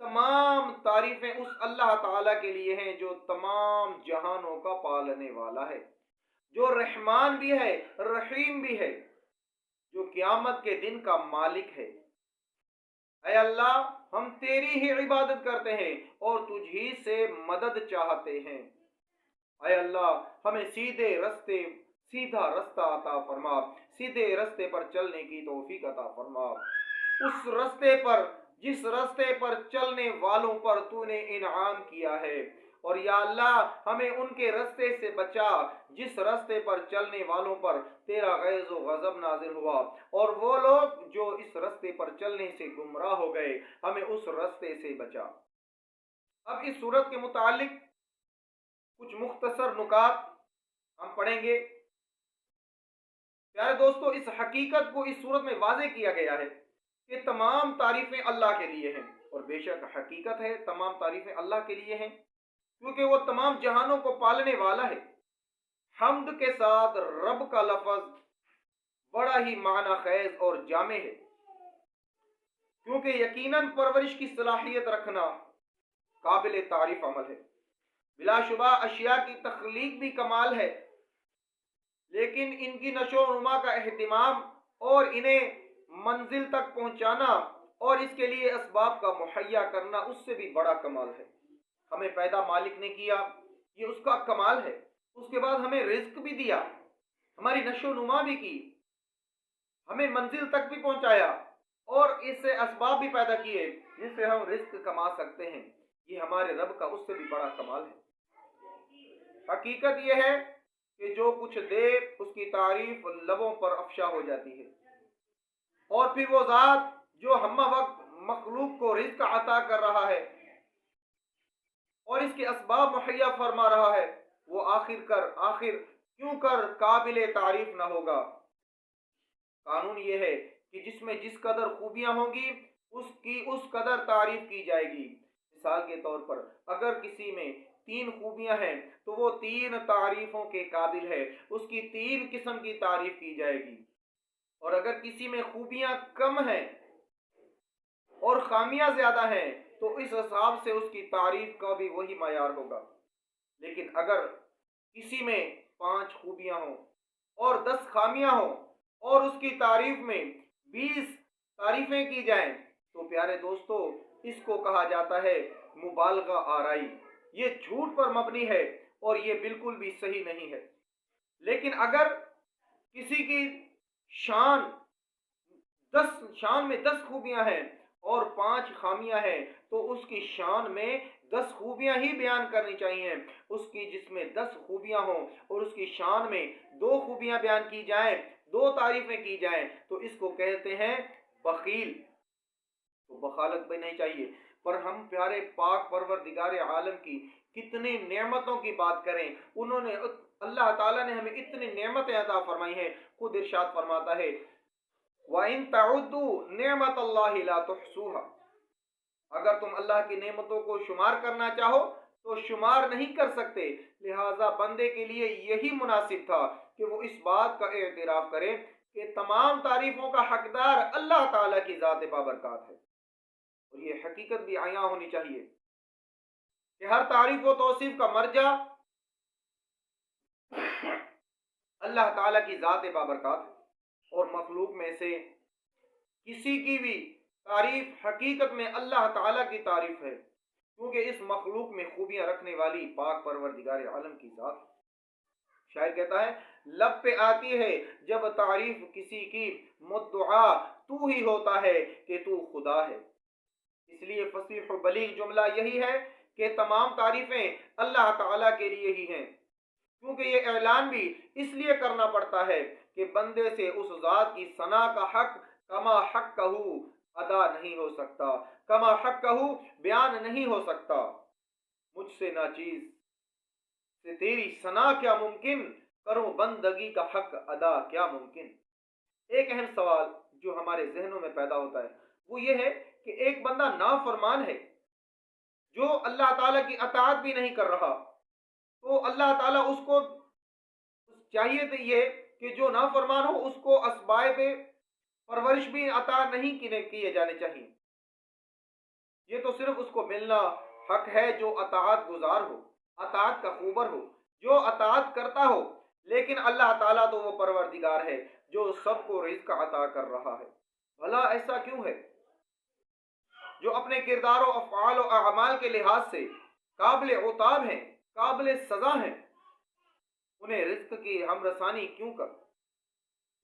تمام تعریفیں اس اللہ تعالیٰ کے لیے ہیں جو تمام جہانوں کا پالنے والا ہے، جو رحمان بھی ہے، رحیم بھی ہے، جو قیامت کے دن کا مالک ہے۔ اے اللہ، ہم تیری ہی عبادت کرتے ہیں اور تجھ ہی سے مدد چاہتے ہیں۔ اے اللہ، ہمیں سیدھا رستہ عطا فرما، سیدھے رستے پر چلنے کی توفیق عطا فرما، اس رستے پر جس رستے پر چلنے والوں پر تو نے انعام کیا ہے، اور یا اللہ ہمیں ان کے رستے سے بچا جس رستے پر چلنے والوں پر تیرا غیظ و غضب نازل ہوا، اور وہ لوگ جو اس رستے پر چلنے سے گمراہ ہو گئے، ہمیں اس رستے سے بچا۔ اب اس صورت کے متعلق کچھ مختصر نکات ہم پڑھیں گے۔ پیارے دوستو، اس حقیقت کو اس صورت میں واضح کیا گیا ہے کہ تمام تعریفیں اللہ کے لیے ہیں، اور بے شک حقیقت ہے تمام تعریفیں اللہ کے لیے ہیں، کیونکہ وہ تمام جہانوں کو پالنے والا ہے۔ حمد کے ساتھ رب کا لفظ بڑا ہی معنی خیز اور جامع ہے، کیونکہ یقیناً پرورش کی صلاحیت رکھنا قابل تعریف عمل ہے۔ بلا شبہ اشیاء کی تخلیق بھی کمال ہے، لیکن ان کی نشو و نما کا اہتمام اور انہیں منزل تک پہنچانا اور اس کے لیے اسباب کا مہیا کرنا اس سے بھی بڑا کمال ہے۔ ہمیں پیدا مالک نے کیا، یہ اس کا کمال ہے۔ اس کے بعد ہمیں رزق بھی دیا، ہماری نشو و نما بھی کی، ہمیں منزل تک بھی پہنچایا، اور اس سے اسباب بھی پیدا کیے جس سے ہم رزق کما سکتے ہیں۔ یہ ہمارے رب کا اس سے بھی بڑا کمال ہے۔ حقیقت یہ ہے کہ جو کچھ دے اس کی تعریف لبوں پر افشا ہو جاتی ہے، اور پھر وہ ذات جو ہم وقت مخلوق کو رزق عطا کر رہا ہے اور اس کے اسباب مہیا فرما رہا ہے، وہ آخر کیوں کر قابل تعریف نہ ہوگا۔ قانون یہ ہے کہ جس میں جس قدر خوبیاں ہوں گی اس کی اس قدر تعریف کی جائے گی۔ مثال کے طور پر اگر کسی میں 3 خوبیاں ہیں تو وہ 3 تعریفوں کے قابل ہے، اس کی 3 قسم کی تعریف کی جائے گی۔ اور اگر کسی میں خوبیاں کم ہیں اور خامیاں زیادہ ہیں تو اس حساب سے اس کی تعریف کا بھی وہی معیار ہوگا۔ لیکن اگر کسی میں 5 خوبیاں ہوں اور 10 خامیاں ہوں اور اس کی تعریف میں 20 تعریفیں کی جائیں تو پیارے دوستو اس کو کہا جاتا ہے مبالغہ آرائی۔ یہ جھوٹ پر مبنی ہے اور یہ بالکل بھی صحیح نہیں ہے۔ لیکن اگر کسی کی شان میں 10 خوبیاں ہیں اور 5 خامیاں ہیں تو اس کی شان میں 10 خوبیاں ہی بیان کرنی چاہیے۔ اس کی جس میں 10 خوبیاں ہوں اور اس کی شان میں 2 خوبیاں بیان کی جائیں، 2 تعریفیں کی جائیں تو اس کو کہتے ہیں بخیل۔ تو بخالت بھی نہیں چاہیے۔ پر ہم پیارے پاک پروردگار عالم کی کتنی نعمتوں کی بات کریں، اللہ تعالیٰ نے ہمیں اتنی نعمتیں عطا فرمائی ہیں۔ خود ارشاد فرماتا ہے وَإِن تَعُدُّوا نِعْمَتَ اللَّهِ لَا تُحْصُوهَا، اگر تم اللہ کی نعمتوں کو شمار کرنا چاہو تو شمار نہیں کر سکتے۔ لہٰذا بندے کے لیے یہی مناسب تھا کہ وہ اس بات کا اعتراف کرے کہ تمام تعریفوں کا حقدار اللہ تعالیٰ کی ذات بابرکات ہے، اور یہ حقیقت بھی عیاں ہونی چاہیے کہ ہر تعریف و توصیف کا مرجع اللہ تعالیٰ کی ذات بابرکات ہے، اور مخلوق میں سے کسی کی بھی تعریف حقیقت میں اللہ تعالیٰ کی تعریف ہے، کیونکہ اس مخلوق میں خوبیاں رکھنے والی پاک پروردگار عالم کی ذات ہے۔ شاعر کہتا ہے لب پہ آتی ہے جب تعریف کسی کی، مدعا تو ہی ہوتا ہے کہ تو خدا ہے۔ اس لیے فصیح و بلیغ جملہ یہی ہے کہ تمام تعریفیں اللہ تعالیٰ کے لیے ہی ہیں، کیونکہ یہ اعلان بھی اس لیے کرنا پڑتا ہے کہ بندے سے اس ذات کی ثنا کا حق کما حق ادا نہیں ہو سکتا، کما حق بیان نہیں ہو سکتا۔ مجھ سے ناچیز سے تیری ثنا کیا ممکن، کروں بندگی کا حق ادا کیا ممکن۔ ایک اہم سوال جو ہمارے ذہنوں میں پیدا ہوتا ہے وہ یہ ہے کہ ایک بندہ نافرمان ہے جو اللہ تعالیٰ کی اطاعت بھی نہیں کر رہا، تو اللہ تعالیٰ اس کو چاہیے تو یہ کہ جو نافرمان ہو اس کو اسباب پرورش بھی عطا نہیں کیے جانے چاہیے۔ یہ تو صرف اس کو ملنا حق ہے جو اطاعت گزار ہو، اطاعت کا خوبر ہو، جو اطاعت کرتا ہو۔ لیکن اللہ تعالیٰ تو وہ پروردگار ہے جو سب کو رزق عطا کر رہا ہے۔ بھلا ایسا کیوں ہے؟ جو اپنے کردار و افعال و اعمال کے لحاظ سے قابل عتاب ہیں، قابل سزا ہیں، انہیں رزق کی ہم رسانی کیوں کر؟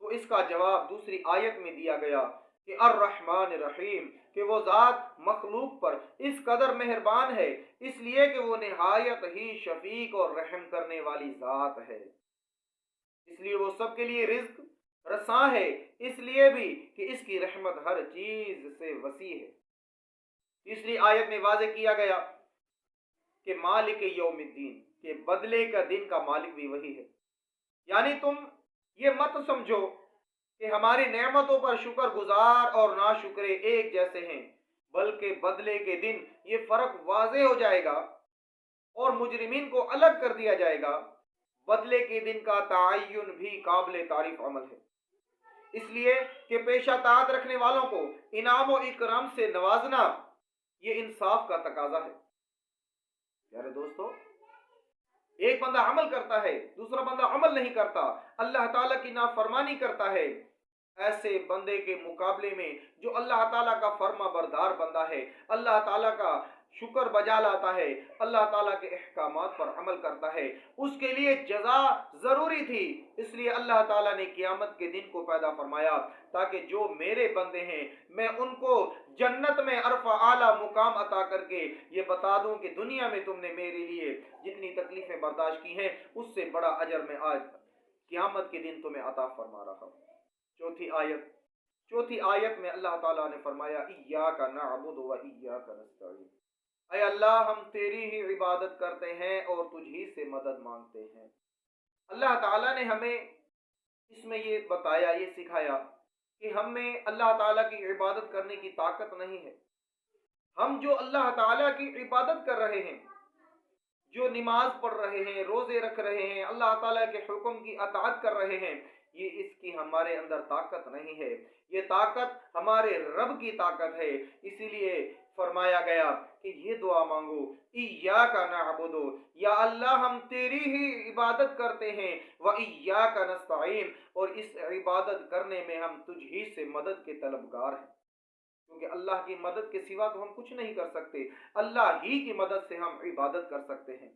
تو اس کا جواب دوسری آیت میں دیا گیا کہ الرحمن الرحیم، کہ وہ ذات مخلوق پر اس قدر مہربان ہے، اس لیے کہ وہ نہایت ہی شفیق اور رحم کرنے والی ذات ہے، اس لیے وہ سب کے لیے رزق رساں ہے، اس لیے بھی کہ اس کی رحمت ہر چیز سے وسیع ہے۔ تیسری آیت میں واضح کیا گیا کہ مالک یوم الدین، کہ بدلے کا دن کا مالک بھی وہی ہے۔ یعنی تم یہ مت سمجھو کہ ہماری نعمتوں پر شکر گزار اور ناشکرے ایک جیسے ہیں، بلکہ بدلے کے دن یہ فرق واضح ہو جائے گا اور مجرمین کو الگ کر دیا جائے گا۔ بدلے کے دن کا تعین بھی قابل تعریف عمل ہے، اس لیے کہ پیشہ طاعت رکھنے والوں کو انعام و اکرام سے نوازنا یہ انصاف کا تقاضا ہے۔ پیارے دوستو، ایک بندہ عمل کرتا ہے، دوسرا بندہ عمل نہیں کرتا، اللہ تعالیٰ کی نافرمانی کرتا ہے، ایسے بندے کے مقابلے میں جو اللہ تعالیٰ کا فرما بردار بندہ ہے، اللہ تعالیٰ کا شکر بجا لاتا ہے، اللہ تعالیٰ کے احکامات پر عمل کرتا ہے، اس کے لیے جزا ضروری تھی۔ اس لیے اللہ تعالیٰ نے قیامت کے دن کو پیدا فرمایا تاکہ جو میرے بندے ہیں میں ان کو جنت میں عرفہ اعلیٰ مقام عطا کر کے یہ بتا دوں کہ دنیا میں تم نے میرے لیے جتنی تکلیفیں برداشت کی ہیں اس سے بڑا اجر میں آج قیامت کے دن تمہیں عطا فرما رہا ہوں۔ چوتھی آیت میں اللہ تعالیٰ نے فرمایا ایاک نعبد و ایاک نستعین، اے اللہ ہم تیری ہی عبادت کرتے ہیں اور تجھ ہی سے مدد مانگتے ہیں۔ اللہ تعالیٰ نے ہمیں اس میں یہ بتایا، یہ سکھایا کہ ہم میں اللہ تعالیٰ کی عبادت کرنے کی طاقت نہیں ہے۔ ہم جو اللہ تعالیٰ کی عبادت کر رہے ہیں، جو نماز پڑھ رہے ہیں، روزے رکھ رہے ہیں، اللہ تعالیٰ کے حکم کی اطاعت کر رہے ہیں، یہ اس کی ہمارے اندر طاقت نہیں ہے، یہ طاقت ہمارے رب کی طاقت ہے۔ اسی لیے فرمایا گیا کہ یہ دعا مانگو، ایاک نعبد، یا اللہ ہم تیری ہی عبادت کرتے ہیں، و ایاک نستعین، اور اس عبادت کرنے میں ہم تجھ ہی سے مدد کے طلبگار ہیں، کیونکہ اللہ کی مدد کے سوا تو ہم کچھ نہیں کر سکتے، اللہ ہی کی مدد سے ہم عبادت کر سکتے ہیں۔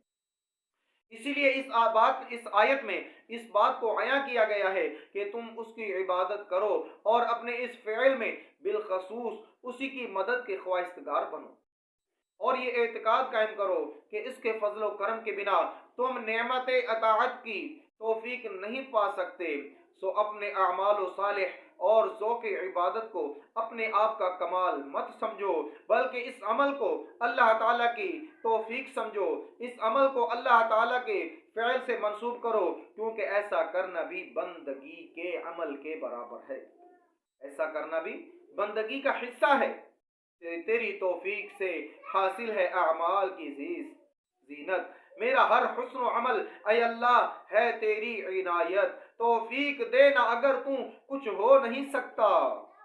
اسی لیے اس آیت میں اس بات کو عیاں کیا گیا ہے کہ تم اس کی عبادت کرو اور اپنے اس فعل میں بالخصوص اسی کی مدد کے خواہشگار بنو، اور یہ اعتقاد قائم کرو کہ اس کے فضل و کرم کے بنا تم نعمت اطاعت کی توفیق نہیں پا سکتے، سو اپنے اعمال و صالح اور ذوق عبادت کو اپنے آپ کا کمال مت سمجھو، بلکہ اس عمل کو اللہ تعالیٰ کی توفیق سمجھو، اس عمل کو اللہ تعالیٰ کے فعل سے منسوب کرو، کیونکہ ایسا کرنا بھی بندگی کے عمل کے برابر ہے، ایسا کرنا بھی بندگی کا حصہ ہے۔ تیری توفیق سے حاصل ہے اعمال کی زینت، میرا ہر حسن و عمل اے اللہ ہے تیری عنایت، توفیق دے نہ اگر تو کچھ ہو نہیں سکتا،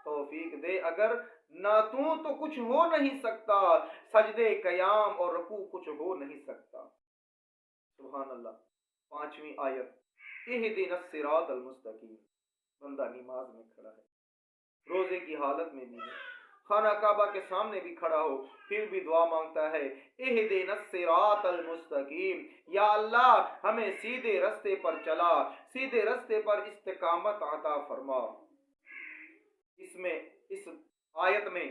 توفیق دے اگر نہ تو کچھ ہو نہیں سکتا، سجدے قیام اور رکوع کچھ ہو نہیں سکتا۔ سبحان اللہ۔ 5ویں آیت، اہدنا الصراط المستقیم، بندہ نماز میں کھڑا ہے، روزے کی حالت میں بھی ہے، خانہ کعبہ کے سامنے بھی کھڑا ہو، پھر بھی دعا مانگتا ہے اہدنا الصراط المستقیم، یا اللہ ہمیں سیدھے رستے پر چلا، سیدھے رستے پر استقامت عطا فرما۔ اس آیت میں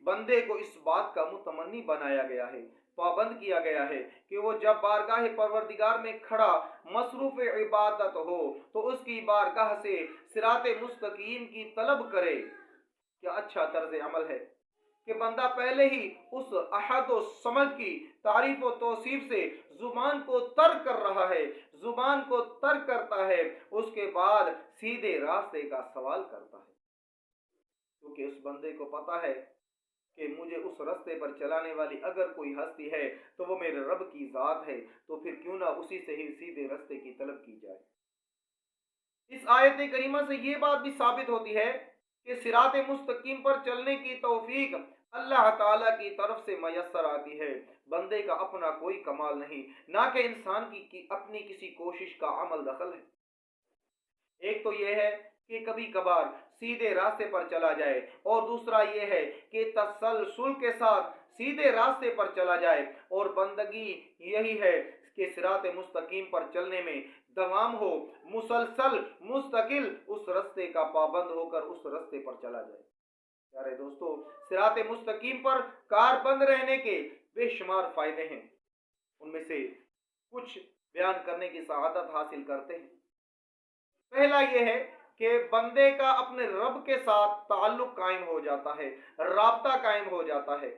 بندے کو اس بات کا متمنی بنایا گیا ہے، پابند کیا گیا ہے کہ وہ جب بارگاہ پروردگار میں کھڑا مصروف عبادت ہو تو اس کی بارگاہ سے صراط مستقیم کی طلب کرے۔ کیا اچھا طرز عمل ہے کہ بندہ پہلے ہی اس احد و صمد کی تعریف و توصیف سے زبان کو تر کر رہا ہے، زبان کو تر کرتا ہے، اس کے بعد سیدھے راستے کا سوال کرتا ہے، کیونکہ اس بندے کو پتا ہے کہ مجھے اس راستے پر چلانے والی اگر کوئی ہستی ہے تو وہ میرے رب کی ذات ہے، تو پھر کیوں نہ اسی سے ہی سیدھے راستے کی طلب کی جائے۔ اس آیت کریمہ سے یہ بات بھی ثابت ہوتی ہے کہ صراط مستقیم پر چلنے کی توفیق اللہ تعالیٰ کی طرف سے میسر آتی ہے، بندے کا اپنا کوئی کمال نہیں، نہ کہ انسان کی اپنی کسی کوشش کا عمل دخل ہے۔ ایک تو یہ ہے کہ کبھی کبھار سیدھے راستے پر چلا جائے، اور دوسرا یہ ہے کہ تسلسل کے ساتھ سیدھے راستے پر چلا جائے، اور بندگی یہی ہے کہ صراط مستقیم پر چلنے میں دوام ہو، مسلسل مستقل اس راستے کا پابند ہو کر اس راستے پر چلا جائے۔ پیارے دوستو، صراط مستقیم پر کار بند رہنے کے بے شمار فائدے ہیں، ان میں سے کچھ بیان کرنے کی سعادت حاصل کرتے ہیں۔ پہلا یہ ہے کہ بندے کا اپنے رب کے ساتھ تعلق قائم ہو جاتا ہے، رابطہ قائم ہو جاتا ہے۔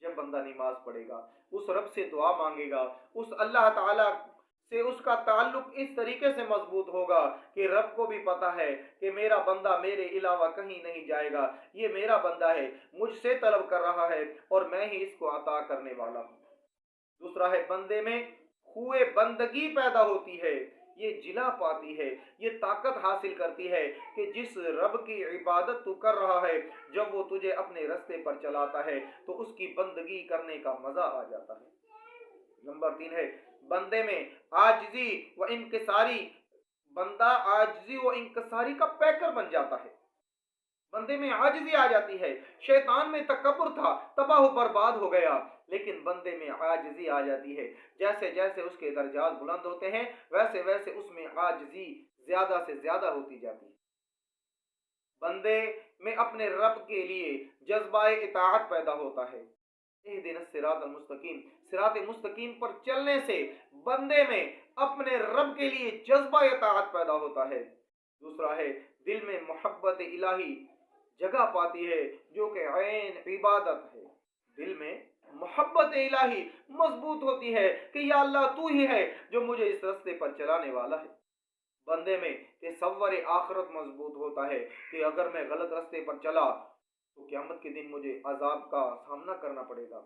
جب بندہ نماز پڑھے گا، اس رب سے دعا مانگے گا، اس اللہ تعالی سے اس کا تعلق اس طریقے سے مضبوط ہوگا کہ رب کو بھی پتا ہے کہ میرا بندہ میرے علاوہ کہیں نہیں جائے گا، یہ میرا بندہ ہے، مجھ سے طلب کر رہا ہے اور میں ہی اس کو عطا کرنے والا ہوں۔ دوسرا ہے بندے میں خوئے بندگی پیدا ہوتی ہے، یہ جلا پاتی ہے، یہ طاقت حاصل کرتی ہے کہ جس رب کی عبادت تو کر رہا ہے، جب وہ تجھے اپنے راستے پر چلاتا ہے تو اس کی بندگی کرنے کا مزہ آ جاتا ہے۔ نمبر 3 ہے بندے میں عاجزی و انکساری، بندہ عاجزی و انکساری کا پیکر بن جاتا ہے، بندے میں عاجزی آ جاتی ہے۔ شیطان میں تکبر تھا، تباہ و برباد ہو گیا، لیکن بندے میں عاجزی آ جاتی ہے۔ جیسے جیسے اس کے درجات بلند ہوتے ہیں، ویسے ویسے اس میں عاجزی زیادہ سے زیادہ ہوتی جاتی ہے۔ بندے میں اپنے رب کے لیے جذبہ اطاعت پیدا ہوتا ہے۔ اہدنا الصراط المستقیم، صراط مستقیم پر چلنے سے بندے میں اپنے رب کے لیے جذبہ اطاعت پیدا ہوتا ہے۔ دوسرا ہے دل میں محبت الہی جگہ پاتی ہے جو کہ عین عبادت ہے۔ دل میں محبت الہی مضبوط ہوتی ہے کہ یا اللہ تو ہی ہے جو مجھے اس راستے پر چلانے والا ہے۔ بندے میں تصور آخرت مضبوط ہوتا ہے کہ اگر میں غلط راستے پر چلا تو قیامت کے دن مجھے عذاب کا سامنا کرنا پڑے گا،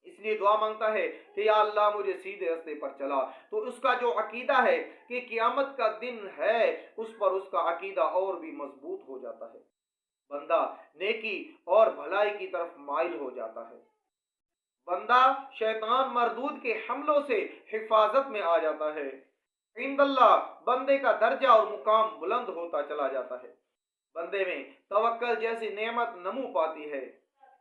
اس لیے دعا مانگتا ہے کہ یا اللہ مجھے سیدھے راستے پر چلا۔ تو اس کا جو عقیدہ ہے کہ قیامت کا دن ہے، اس پر اس کا عقیدہ اور بھی مضبوط ہو جاتا ہے، بندہ نیکی اور بھلائی کی طرف مائل ہو جاتا ہے، بندہ شیطان مردود کے حملوں سے حفاظت میں آ جاتا ہے۔ عند اللہ بندے کا درجہ اور مقام بلند ہوتا چلا جاتا ہے، بندے میں توکل جیسی نعمت نمو پاتی ہے۔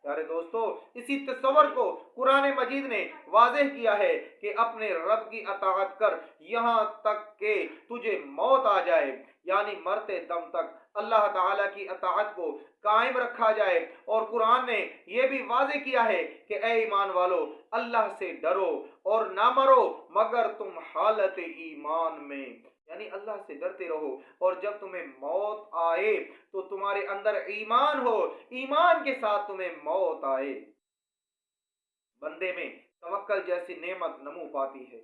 پیارے دوستو، اسی تصور کو قرآن مجید نے واضح کیا ہے کہ اپنے رب کی اطاعت کر یہاں تک کہ تجھے موت آ جائے، یعنی مرتے دم تک اللہ تعالیٰ کی اطاعت کو قائم رکھا جائے۔ اور قرآن نے یہ بھی واضح کیا ہے کہ اے ایمان والو، اللہ سے ڈرو اور نہ مرو مگر تم حالت ایمان میں، یعنی اللہ سے ڈرتے رہو، اور جب تمہیں موت آئے تو تمہارے اندر ایمان ہو، ایمان کے ساتھ تمہیں موت آئے۔ بندے میں توکل جیسی نعمت نمو پاتی ہے،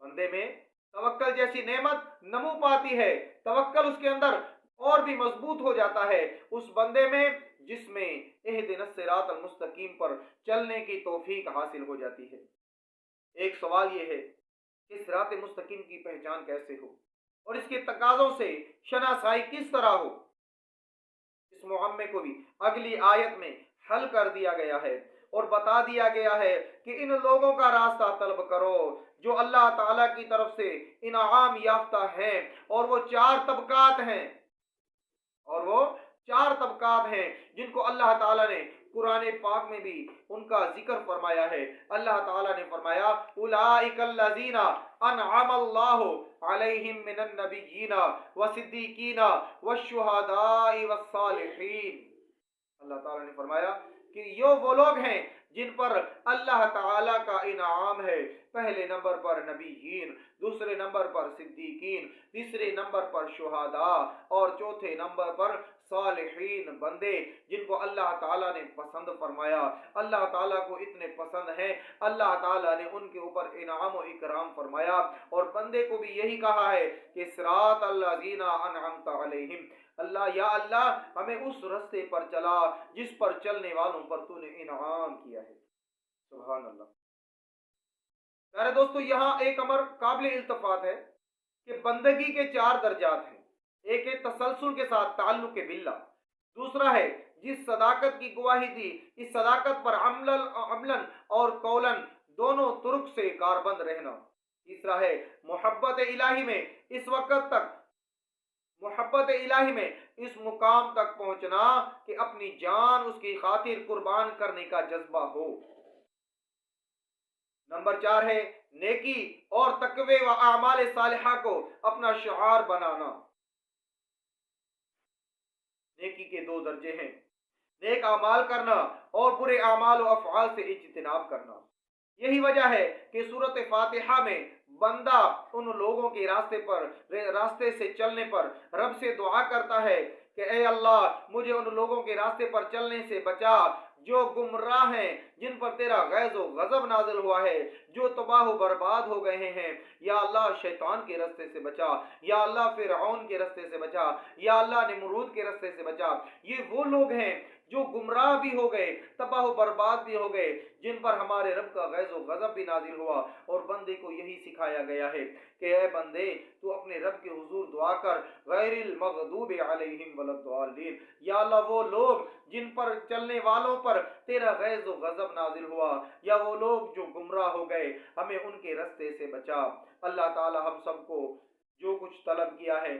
بندے میں توکل جیسی نعمت نمو پاتی ہے، توکل اس کے اندر اور بھی مضبوط ہو جاتا ہے اس بندے میں جس میں اہدنا الصراط المستقیم پر چلنے کی توفیق حاصل ہو جاتی ہے۔ ایک سوال یہ ہے کہ صراط مستقیم کی پہچان کیسے ہو اور اس کے تقاضوں سے شناسائی کس طرح ہو، اس معمے کو بھی اگلی آیت میں حل کر دیا گیا ہے اور بتا دیا گیا ہے کہ ان لوگوں کا راستہ طلب کرو جو اللہ تعالیٰ کی طرف سے انعام یافتہ ہیں، اور وہ چار طبقات ہیں جن کو اللہ تعالیٰ نے قرآن پاک میں بھی ان کا ذکر فرمایا ہے۔ اللہ تعالیٰ نے فرمایا اولئک الذین انعم اللہ علیہم من النبیین والصدیقین والشہداء والصالحین۔ اللہ تعالیٰ نے فرمایا کہ یہ وہ لوگ ہیں جن پر اللہ تعالیٰ کا انعام ہے، پہلے نمبر پر نبیین، دوسرے نمبر پر صدیقین، تیسرے نمبر پر شہداء، اور چوتھے نمبر پر صالحین، بندے جن کو اللہ تعالیٰ نے پسند فرمایا۔ اللہ تعالیٰ کو اتنے پسند ہیں، اللہ تعالیٰ نے ان کے اوپر انعام و اکرام فرمایا، اور بندے کو بھی یہی کہا ہے کہ صراط الذین انعمت علیہم، اللہ یا اللہ ہمیں اس راستے پر چلا جس پر چلنے والوں پر تو نے انعام کیا ہے۔ سبحان اللہ۔ پیارے دوستو، یہاں ایک امر قابل التفات ہے کہ بندگی کے چار درجات ہیں۔ ایک ہے تسلسل کے ساتھ تعلق باللہ، دوسرا ہے جس صداقت کی گواہی دی، اس صداقت پر عملاً اور قولاً دونوں طرق سے کاربند رہنا۔ تیسرا ہے محبت الہی میں اس مقام تک پہنچنا کہ اپنی جان اس کی خاطر قربان کرنے کا جذبہ ہو۔ نمبر 4 ہے نیکی اور تقوی و اعمال صالحہ کو اپنا شعار بنانا۔ نیکی کے 2 درجے ہیں، نیک اعمال کرنا اور برے اعمال و افعال سے اجتناب کرنا۔ یہی وجہ ہے کہ سورۃ فاتحہ میں بندہ ان لوگوں کے راستے سے چلنے پر رب سے دعا کرتا ہے کہ اے اللہ مجھے ان لوگوں کے راستے پر چلنے سے بچا جو گمراہ ہیں، جن پر تیرا غیظ و غضب نازل ہوا ہے، جو تباہ و برباد ہو گئے ہیں۔ یا اللہ شیطان کے راستے سے بچا، یا اللہ فرعون کے راستے سے بچا، یا اللہ نمرود کے راستے سے بچا۔ یہ وہ لوگ ہیں جو گمراہ بھی ہو گئے، تباہ و برباد بھی ہو گئے، جن پر ہمارے رب کا غیظ و غضب بھی نازل ہوا۔ اور بندے کو یہی سکھایا گیا ہے کہ اے بندے تو اپنے رب کے حضور دعا کر غیر المغضوب علیہم ولا الضالین، یا اللہ وہ لوگ جن پر چلنے والوں پر تیرا غیظ و غضب نازل ہوا، یا وہ لوگ جو گمراہ ہو گئے، ہمیں ان کے راستے سے بچا۔ اللہ تعالی ہم سب کو جو کچھ طلب کیا ہے